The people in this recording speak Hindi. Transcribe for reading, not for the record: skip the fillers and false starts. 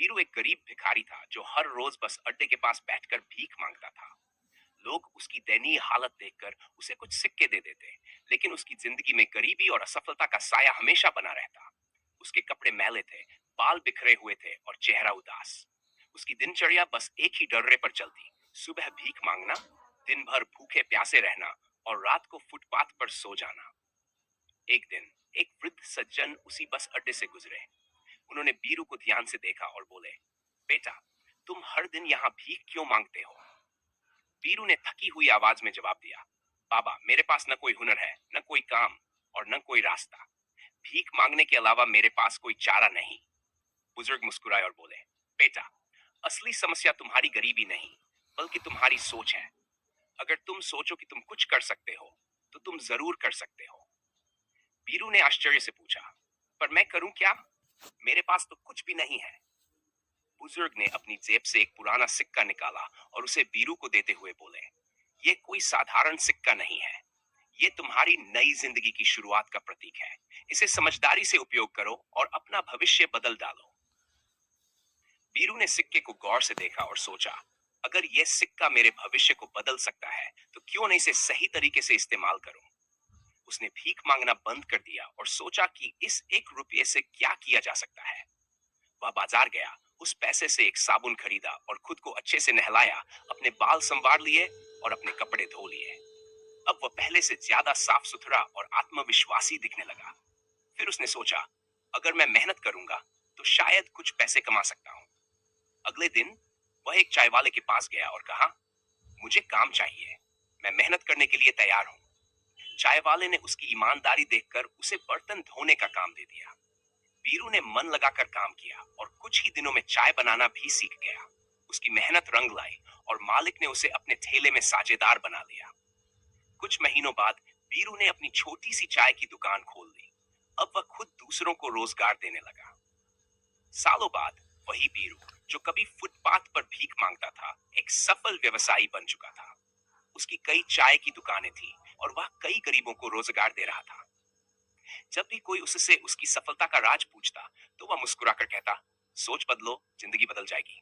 वीरू एक गरीब भिखारी था जो हर रोज बस अड्डे के पास बैठकर भीख मांगता था। लोग उसकी दयनीय हालत देखकर उसे कुछ सिक्के दे देते, लेकिन उसकी जिंदगी में गरीबी और असफलता का साया हमेशा बना रहता। उसके कपड़े मैले थे, बाल बिखरे हुए थे और चेहरा उदास। उसकी दिनचर्या बस एक ही डर्रे पर चलती, सुबह भीख मांगना, दिन भर भूखे प्यासे रहना और रात को फुटपाथ पर सो जाना। एक दिन एक वृद्ध सज्जन उसी बस अड्डे से गुजरे। उन्होंने बीरू को ध्यान से देखा और बोले, बेटा, तुम हर दिन यहाँ भीख क्यों मांगते हो? बीरू ने थकी हुई आवाज में जवाब दिया, बाबा, मेरे पास न कोई हुनर है, न कोई काम और न कोई रास्ता। भीख मांगने के अलावा मेरे पास कोई चारा नहीं। बुजुर्ग मुस्कुराए और बोले, बेटा, असली समस्या तुम्हारी गरीबी नहीं, बल्कि तुम्हारी सोच है। अगर तुम सोचो कि तुम कुछ कर सकते हो, तो तुम जरूर कर सकते हो। बीरू ने आश्चर्य से पूछा, पर मैं करूं क्या? मेरे पास तो कुछ भी नहीं है। बुजुर्ग ने अपनी जेब से एक पुराना सिक्का निकाला और उसे बीरू को देते हुए बोले, ये कोई साधारण सिक्का नहीं है। ये तुम्हारी नई जिंदगी की शुरुआत का प्रतीक है। इसे समझदारी से उपयोग करो और अपना भविष्य बदल डालो। बीरू ने सिक्के को गौर से देखा और सोचा, अगर यह सिक्का मेरे भविष्य को बदल सकता है, तो क्यों नहीं इसे सही तरीके से इस्तेमाल करूं? उसने भीख मांगना बंद कर दिया और सोचा कि इस 1 रुपये से क्या किया जा सकता है। वह बाजार गया, उस पैसे से एक साबुन खरीदा और खुद को अच्छे से नहलाया, अपने बाल संवार लिए और अपने कपड़े धो लिए। अब वह पहले से ज्यादा साफ सुथरा और आत्मविश्वासी दिखने लगा। फिर उसने सोचा, अगर मैं मेहनत करूंगा तो शायद कुछ पैसे कमा सकता हूँ। अगले दिन वह एक चाय वाले के पास गया और कहा, मुझे काम चाहिए, मैं मेहनत करने के लिए तैयार हूँ। चाय वाले ने उसकी ईमानदारी देखकर उसे बर्तन धोने का काम दे दिया। बीरू ने मन लगाकर काम किया और कुछ ही दिनों में चाय बनाना भी सीख गया। उसकी मेहनत रंग लाई और मालिक ने उसे अपने ठेले में साझेदार बना लिया। कुछ महीनों बाद बीरू ने अपनी छोटी सी चाय की दुकान खोल दी। अब वह खुद दूसरों को रोजगार देने लगा। सालों बाद वही बीरू जो कभी फुटपाथ पर भीख मांगता था, एक सफल व्यवसायी बन चुका था। उसकी कई चाय की दुकानें थी और वह कई गरीबों को रोजगार दे रहा था। जब भी कोई उससे उसकी सफलता का राज पूछता, तो वह मुस्कुराकर कहता, सोच बदलो, जिंदगी बदल जाएगी।